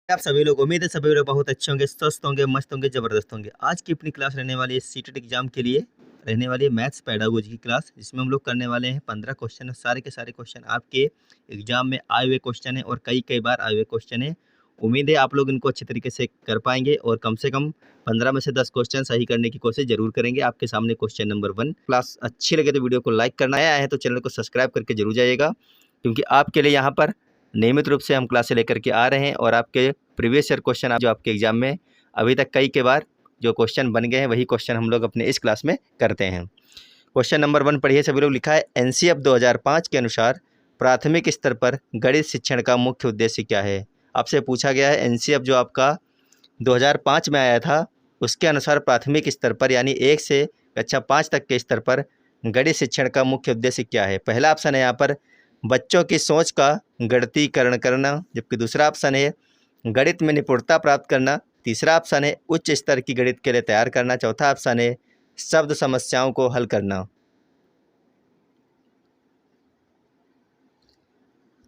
आप सभी लोग उम्मीद है सभी लोग बहुत अच्छे होंगे, स्वस्थ होंगे, मस्त होंगे, जबरदस्त होंगे। आज की अपनी क्लास रहने वाली है सीटेट एग्जाम के लिए, रहने वाली है मैथ्स पेडागोजी की क्लास, जिसमें हम लोग करने वाले हैं 15 क्वेश्चन। सारे के सारे क्वेश्चन आपके एग्जाम में आए हुए क्वेश्चन है और कई बार आए हुए क्वेश्चन है। उम्मीद है आप लोग इनको अच्छे तरीके से कर पाएंगे और कम से कम 15 में से 10 क्वेश्चन सही करने की कोशिश जरूर करेंगे। आपके सामने क्वेश्चन नंबर 1। क्लास अच्छी लगे तो वीडियो को लाइक करना है तो चैनल को सब्सक्राइब करके जरूर जाइएगा, क्योंकि आपके लिए यहाँ पर नियमित रूप से हम क्लासें लेकर के आ रहे हैं और आपके प्रीवियस ईयर क्वेश्चन जो आपके एग्जाम में अभी तक कई बार जो क्वेश्चन बन गए हैं वही क्वेश्चन हम लोग अपने इस क्लास में करते हैं। क्वेश्चन नंबर 1 पढ़िए सभी लोग। लिखा है एनसीएफ 2005 के अनुसार प्राथमिक स्तर पर गणित शिक्षण का मुख्य उद्देश्य क्या है। आपसे पूछा गया है एनसीएफ जो आपका 2005 में आया था, उसके अनुसार प्राथमिक स्तर पर यानी 1 से कक्षा 5 तक के स्तर पर गणित शिक्षण का मुख्य उद्देश्य क्या है। पहला ऑप्शन है यहाँ पर बच्चों की सोच का गणितीकरण करना, जबकि दूसरा ऑप्शन है गणित में निपुणता प्राप्त करना, तीसरा ऑप्शन है उच्च स्तर की गणित के लिए तैयार करना, चौथा ऑप्शन है शब्द समस्याओं को हल करना।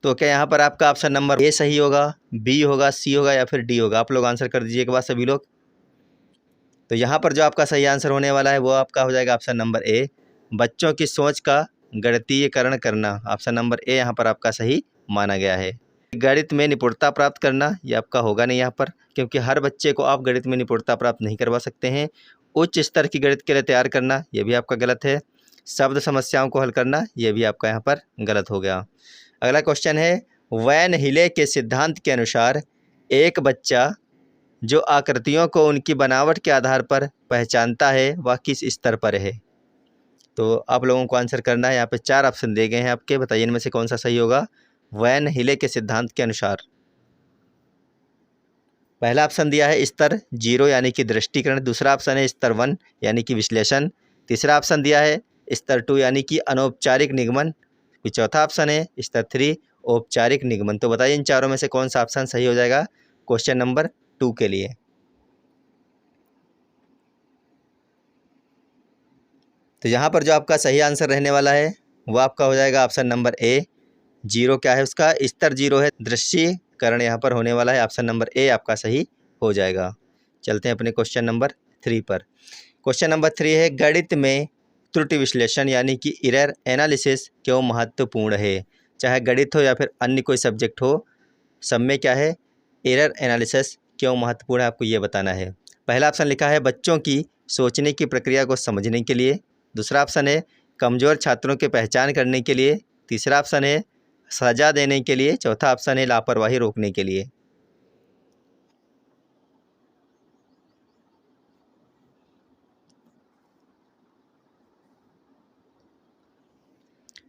तो क्या यहाँ पर आपका ऑप्शन नंबर ए सही होगा, बी होगा, सी होगा या फिर डी होगा? आप लोग आंसर कर दीजिए एक बार सभी लोग। तो यहाँ पर जो आपका सही आंसर होने वाला है वो आपका हो जाएगा ऑप्शन नंबर ए, बच्चों की सोच का गणितीयकरण करना। ऑप्शन नंबर ए यहाँ पर आपका सही माना गया है। गणित में निपुणता प्राप्त करना ये आपका होगा नहीं यहाँ पर, क्योंकि हर बच्चे को आप गणित में निपुणता प्राप्त नहीं करवा सकते हैं। उच्च स्तर की गणित के लिए तैयार करना ये भी आपका गलत है। शब्द समस्याओं को हल करना ये भी आपका यहाँ पर गलत हो गया। अगला क्वेश्चन है वैन हिले के सिद्धांत के अनुसार एक बच्चा जो आकृतियों को उनकी बनावट के आधार पर पहचानता है वह किस स्तर पर है। तो आप लोगों को आंसर करना है। यहाँ पे 4 ऑप्शन दिए गए हैं आपके, बताइए इनमें से कौन सा सही होगा। वैन हिले के सिद्धांत के अनुसार पहला ऑप्शन दिया है स्तर 0 यानी कि दृष्टिकरण, दूसरा ऑप्शन है स्तर 1 यानी कि विश्लेषण, तीसरा ऑप्शन दिया है स्तर 2 यानी कि अनौपचारिक निगमन, फिर चौथा ऑप्शन है स्तर 3 औपचारिक निगमन। तो बताइए इन चारों में से कौन सा ऑप्शन सही हो जाएगा क्वेश्चन नंबर 2 के लिए। तो यहाँ पर जो आपका सही आंसर रहने वाला है वो आपका हो जाएगा ऑप्शन नंबर ए, 0 क्या है उसका स्तर 0 है, दृश्यकरण यहाँ पर होने वाला है। ऑप्शन नंबर ए आपका सही हो जाएगा। चलते हैं अपने क्वेश्चन नंबर 3 पर। क्वेश्चन नंबर 3 है गणित में त्रुटि विश्लेषण यानी कि एरर एनालिसिस क्यों महत्वपूर्ण है। चाहे गणित हो या फिर अन्य कोई सब्जेक्ट हो, सब में क्या है एरर एनालिसिस क्यों महत्वपूर्ण है आपको ये बताना है। पहला ऑप्शन लिखा है बच्चों की सोचने की प्रक्रिया को समझने के लिए, दूसरा ऑप्शन है कमज़ोर छात्रों की पहचान करने के लिए, तीसरा ऑप्शन है सजा देने के लिए, चौथा ऑप्शन है लापरवाही रोकने के लिए।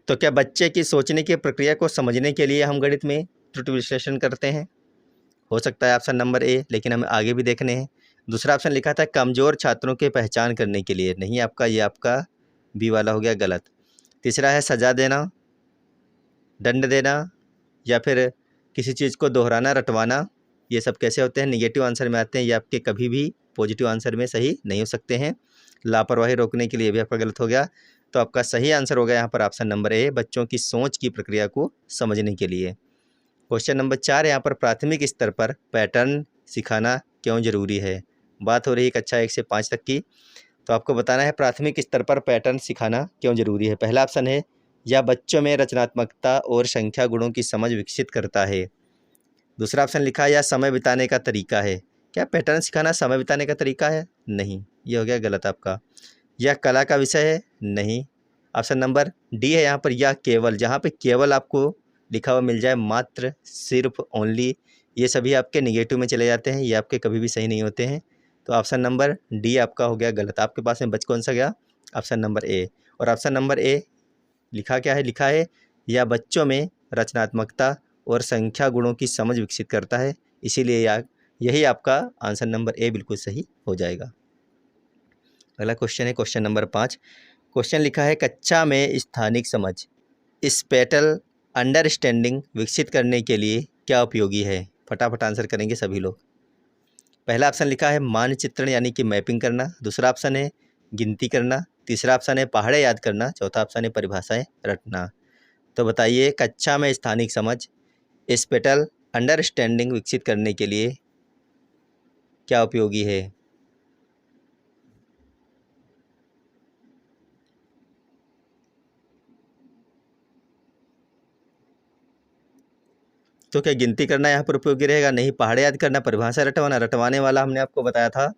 तो क्या बच्चे की सोचने की प्रक्रिया को समझने के लिए हम गणित में त्रुटि विश्लेषण करते हैं? हो सकता है ऑप्शन नंबर ए, लेकिन हमें आगे भी देखने हैं। दूसरा ऑप्शन लिखा था कमज़ोर छात्रों की पहचान करने के लिए, नहीं आपका ये आपका बी वाला हो गया गलत। तीसरा है सजा देना, दंड देना या फिर किसी चीज़ को दोहराना, रटवाना, ये सब कैसे होते हैं निगेटिव आंसर में आते हैं, ये आपके कभी भी पॉजिटिव आंसर में सही नहीं हो सकते हैं। लापरवाही रोकने के लिए भी आपका गलत हो गया। तो आपका सही आंसर हो गया यहाँ पर ऑप्शन नंबर ए, बच्चों की सोच की प्रक्रिया को समझने के लिए। क्वेश्चन नंबर 4 यहाँ पर प्राथमिक स्तर पर पैटर्न सिखाना क्यों जरूरी है। बात हो रही है कक्षा 1 से 5 तक की, तो आपको बताना है प्राथमिक स्तर पर पैटर्न सिखाना क्यों जरूरी है। पहला ऑप्शन है यह बच्चों में रचनात्मकता और संख्या गुणों की समझ विकसित करता है। दूसरा ऑप्शन लिखा है यह समय बिताने का तरीका है। क्या पैटर्न सिखाना समय बिताने का तरीका है? नहीं, ये हो गया गलत आपका। यह कला का विषय है? नहीं। ऑप्शन नंबर डी है यहाँ पर यह केवल, जहाँ पे केवल आपको लिखा हुआ मिल जाए मात्र, सिर्फ, ओनली, ये सभी आपके निगेटिव में चले जाते हैं, ये आपके कभी भी सही नहीं होते हैं। तो ऑप्शन नंबर डी आपका हो गया गलत। आपके पास में बच कौन सा गया? Option number A. और ऑप्शन नंबर ए लिखा क्या है? लिखा है यह बच्चों में रचनात्मकता और संख्या गुणों की समझ विकसित करता है, इसीलिए यही आपका आंसर नंबर ए बिल्कुल सही हो जाएगा। अगला क्वेश्चन है क्वेश्चन नंबर 5। क्वेश्चन लिखा है कक्षा में स्थानिक समझ स्पेटल अंडरस्टैंडिंग विकसित करने के लिए क्या उपयोगी है। फटाफट आंसर करेंगे सभी लोग। पहला ऑप्शन लिखा है मानचित्रण यानी कि मैपिंग करना, दूसरा ऑप्शन है गिनती करना, तीसरा ऑप्शन है पहाड़े याद करना, चौथा ऑप्शन है परिभाषाएं रटना। तो बताइए कक्षा में स्थानिक समझ स्पेटल अंडरस्टैंडिंग विकसित करने के लिए क्या उपयोगी है? तो क्या गिनती करना यहाँ पर उपयोगी रहेगा? नहीं। पहाड़े याद करना, परिभाषा रटवाना, रटवाने वाला हमने आपको बताया था,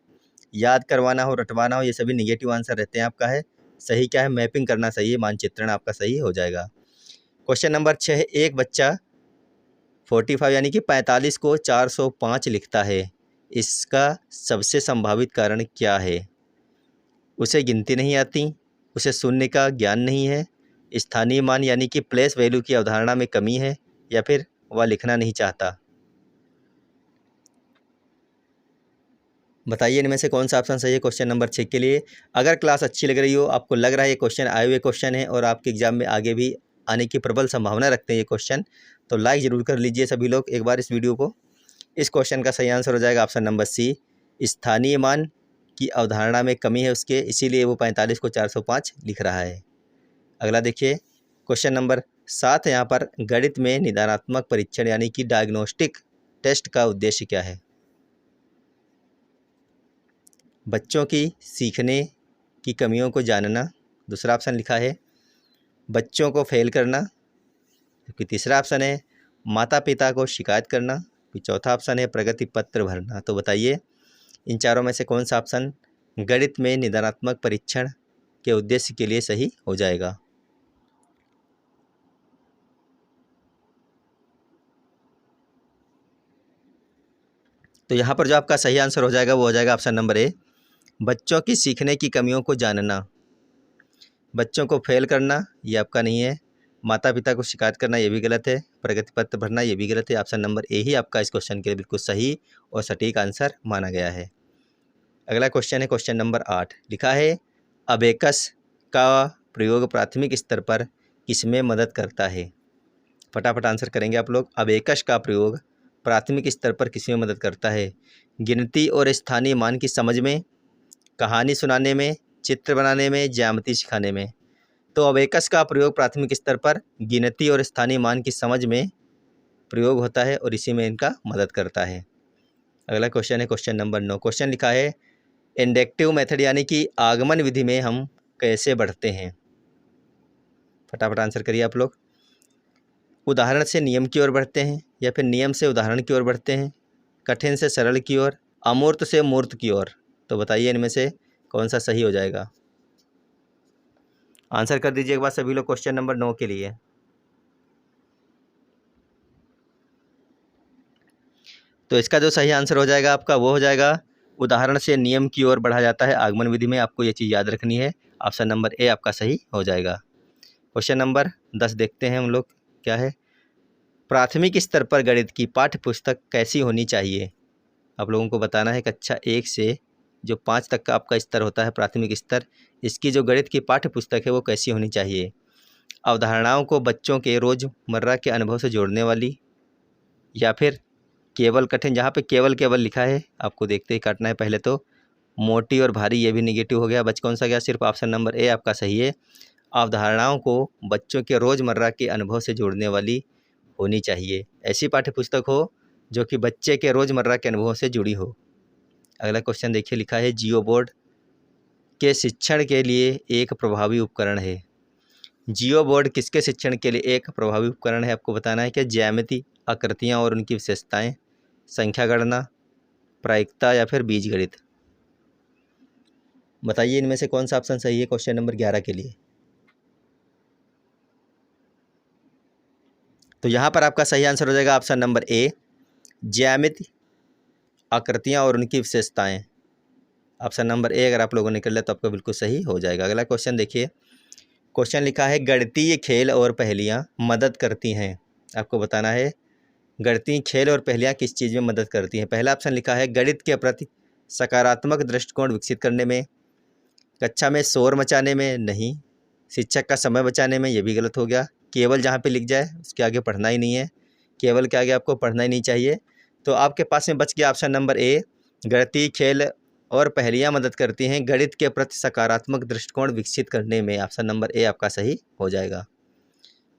याद करवाना हो, रटवाना हो, ये सभी निगेटिव आंसर रहते हैं। आपका है सही क्या है? मैपिंग करना सही है, मानचित्रण आपका सही हो जाएगा। क्वेश्चन नंबर 6 है, एक बच्चा 45 यानी कि 45 को 405 लिखता है, इसका सबसे संभावित कारण क्या है? उसे गिनती नहीं आती, उसे शून्य का ज्ञान नहीं है, स्थानीय मान यानी कि प्लेस वैल्यू की अवधारणा में कमी है, या फिर वह लिखना नहीं चाहता। बताइए इनमें से कौन सा ऑप्शन सही है क्वेश्चन नंबर 6 के लिए। अगर क्लास अच्छी लग रही हो, आपको लग रहा है ये क्वेश्चन आए हुए क्वेश्चन है और आपके एग्जाम में आगे भी आने की प्रबल संभावना रखते हैं ये क्वेश्चन, तो लाइक ज़रूर कर लीजिए सभी लोग एक बार इस वीडियो को। इस क्वेश्चन का सही आंसर हो जाएगा ऑप्शन नंबर सी, स्थानीय मान की अवधारणा में कमी है उसके, इसीलिए वो 45 को 405 लिख रहा है। अगला देखिए क्वेश्चन नंबर 7 यहाँ पर, गणित में निदानात्मक परीक्षण यानी कि डायग्नोस्टिक टेस्ट का उद्देश्य क्या है? बच्चों की सीखने की कमियों को जानना, दूसरा ऑप्शन लिखा है बच्चों को फेल करना, जबकि तीसरा ऑप्शन है माता पिता को शिकायत करना, फिर चौथा ऑप्शन है प्रगति पत्र भरना। तो बताइए इन चारों में से कौन सा ऑप्शन गणित में निदानात्मक परीक्षण के उद्देश्य के लिए सही हो जाएगा? तो यहाँ पर जो आपका सही आंसर हो जाएगा वो हो जाएगा ऑप्शन नंबर ए, बच्चों की सीखने की कमियों को जानना। बच्चों को फेल करना ये आपका नहीं है, माता पिता को शिकायत करना ये भी गलत है, प्रगति पत्र भरना ये भी गलत है। ऑप्शन नंबर ए ही आपका इस क्वेश्चन के लिए बिल्कुल सही और सटीक आंसर माना गया है। अगला क्वेश्चन है क्वेश्चन नंबर 8, लिखा है अबेकस का प्रयोग प्राथमिक स्तर पर किसमें मदद करता है? फटाफट आंसर करेंगे आप लोग। अबेकस का प्रयोग प्राथमिक स्तर पर किसमें मदद करता है? गिनती और स्थानीय मान की समझ में, कहानी सुनाने में, चित्र बनाने में, ज्यामिति सिखाने में। तो अबेकस का प्रयोग प्राथमिक स्तर पर गिनती और स्थानीय मान की समझ में प्रयोग होता है और इसी में इनका मदद करता है। अगला क्वेश्चन है क्वेश्चन नंबर 9, क्वेश्चन लिखा है इंडक्टिव मेथड यानी कि आगमन विधि में हम कैसे बढ़ते हैं? फटाफट आंसर करिए आप लोग। उदाहरण से नियम की ओर बढ़ते हैं, या फिर नियम से उदाहरण की ओर बढ़ते हैं, कठिन से सरल की ओर, अमूर्त से मूर्त की ओर। तो बताइए इनमें से कौन सा सही हो जाएगा? आंसर कर दीजिए एक बार सभी लोग क्वेश्चन नंबर 9 के लिए। तो इसका जो सही आंसर हो जाएगा आपका वो हो जाएगा उदाहरण से नियम की ओर बढ़ा जाता है आगमन विधि में। आपको ये चीज़ याद रखनी है। ऑप्शन नंबर ए आपका सही हो जाएगा। क्वेश्चन नंबर 10 देखते हैं हम लोग क्या है। प्राथमिक स्तर पर गणित की पाठ्य पुस्तक कैसी होनी चाहिए? आप लोगों को बताना है कक्षा 1 से जो 5 तक का आपका स्तर होता है प्राथमिक स्तर, इसकी जो गणित की पाठ्य पुस्तक है वो कैसी होनी चाहिए? अवधारणाओं को बच्चों के रोज़मर्रा के अनुभव से जोड़ने वाली, या फिर केवल कठिन, जहाँ पे केवल केवल लिखा है आपको देखते ही काटना है पहले तो, मोटी और भारी ये भी निगेटिव हो गया, बच कौन सा गया? सिर्फ ऑप्शन नंबर ए आपका सही है। अवधारणाओं को बच्चों के रोज़मर्रा के अनुभव से जोड़ने वाली होनी चाहिए, ऐसी पाठ्य पुस्तक हो जो कि बच्चे के रोज़मर्रा के अनुभवों से जुड़ी हो। अगला क्वेश्चन देखिए, लिखा है जियो बोर्ड के शिक्षण के लिए एक प्रभावी उपकरण है। जियो बोर्ड किसके शिक्षण के लिए एक प्रभावी उपकरण है? आपको बताना है कि ज्यामिति, आकृतियाँ और उनकी विशेषताएँ, संख्या गणना, प्रायिकता, या फिर बीजगणित। बताइए इनमें से कौन सा ऑप्शन सही है क्वेश्चन नंबर 11 के लिए। तो यहाँ पर आपका सही आंसर हो जाएगा ऑप्शन नंबर ए, ज्यामिति, आकृतियाँ और उनकी विशेषताएँ। ऑप्शन नंबर ए अगर आप लोगों ने कर लिया तो आपका बिल्कुल सही हो जाएगा। अगला क्वेश्चन देखिए, क्वेश्चन लिखा है गणितीय खेल और पहेलियाँ मदद करती हैं। आपको बताना है गणितीय खेल और पहेलियाँ किस चीज़ में मदद करती हैं। पहला ऑप्शन लिखा है गणित के प्रति सकारात्मक दृष्टिकोण विकसित करने में, कक्षा में शोर मचाने में नहीं, शिक्षक का समय बचाने में, ये भी गलत हो गया। केवल जहाँ पे लिख जाए उसके आगे पढ़ना ही नहीं है, केवल के आगे आपको पढ़ना ही नहीं चाहिए। तो आपके पास में बच गया ऑप्शन नंबर ए, गणितीय खेल और पहेलियाँ मदद करती हैं गणित के प्रति सकारात्मक दृष्टिकोण विकसित करने में। ऑप्शन नंबर ए आपका सही हो जाएगा।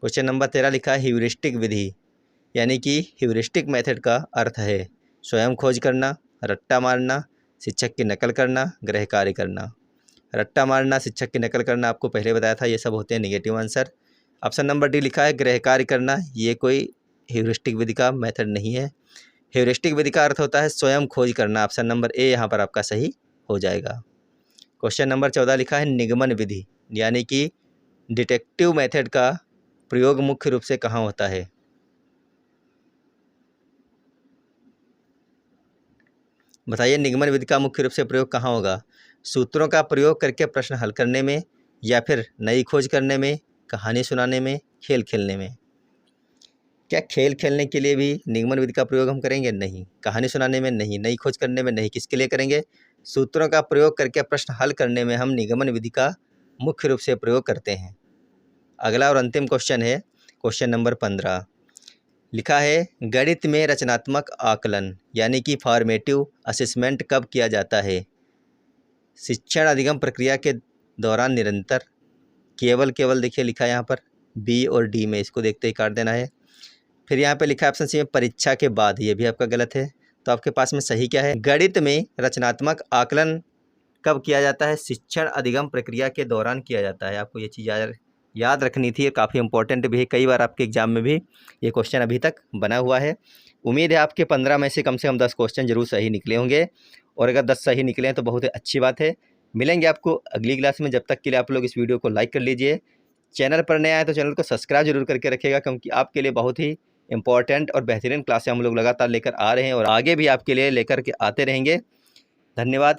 क्वेश्चन नंबर 13 लिखा है ह्यूरिस्टिक विधि यानी कि ह्यूरिस्टिक मेथड का अर्थ है स्वयं खोज करना, रट्टा मारना, शिक्षक की नकल करना, गृह कार्य करना। रट्टा मारना, शिक्षक की नकल करना आपको पहले बताया था, ये सब होते हैं negative answer. Option number D लिखा है गृह कार्य करना, ये कोई ह्यूरिस्टिक विधि का मेथड नहीं है। ह्यूरिस्टिक विधि का अर्थ होता है स्वयं खोज करना। ऑप्शन नंबर ए यहाँ पर आपका सही हो जाएगा। क्वेश्चन नंबर 14 लिखा है निगमन विधि, यानी कि डिटेक्टिव मेथड का प्रयोग मुख्य रूप से कहाँ होता है? बताइए, निगमन विधि का मुख्य रूप से प्रयोग कहाँ होगा? सूत्रों का प्रयोग करके प्रश्न हल करने में, या फिर नई खोज करने में, कहानी सुनाने में, खेल खेलने में? क्या खेल खेलने के लिए भी निगमन विधि का प्रयोग हम करेंगे? नहीं। कहानी सुनाने में नहीं, नई खोज करने में नहीं। किसके लिए करेंगे? सूत्रों का प्रयोग करके प्रश्न हल करने में हम निगमन विधि का मुख्य रूप से प्रयोग करते हैं। अगला और अंतिम क्वेश्चन है क्वेश्चन नंबर 15। लिखा है गणित में रचनात्मक आकलन यानी कि फॉर्मेटिव असेसमेंट कब किया जाता है? शिक्षण अधिगम प्रक्रिया के दौरान, निरंतर, केवल देखिए लिखा है यहाँ पर बी और डी में, इसको देखते ही काट देना है। फिर यहाँ पे लिखा है ऑप्शन सी में परीक्षा के बाद, ये भी आपका गलत है। तो आपके पास में सही क्या है? गणित में रचनात्मक आकलन कब किया जाता है? शिक्षण अधिगम प्रक्रिया के दौरान किया जाता है। आपको ये चीज़ याद रखनी थी, काफ़ी इंपॉर्टेंट भी है। कई बार आपके एग्जाम में भी ये क्वेश्चन अभी तक बना हुआ है। उम्मीद है आपके 15 में से कम 10 क्वेश्चन जरूर सही निकले होंगे, और अगर 10 सही निकले हैं तो बहुत अच्छी बात है। मिलेंगे आपको अगली क्लास में, जब तक के लिए आप लोग इस वीडियो को लाइक कर लीजिए। चैनल पर नए आए तो चैनल को सब्सक्राइब जरूर करके रखिएगा, क्योंकि आपके लिए बहुत ही इंपॉर्टेंट और बेहतरीन क्लासें हम लोग लगातार लेकर आ रहे हैं और आगे भी आपके लिए लेकर के आते रहेंगे। धन्यवाद।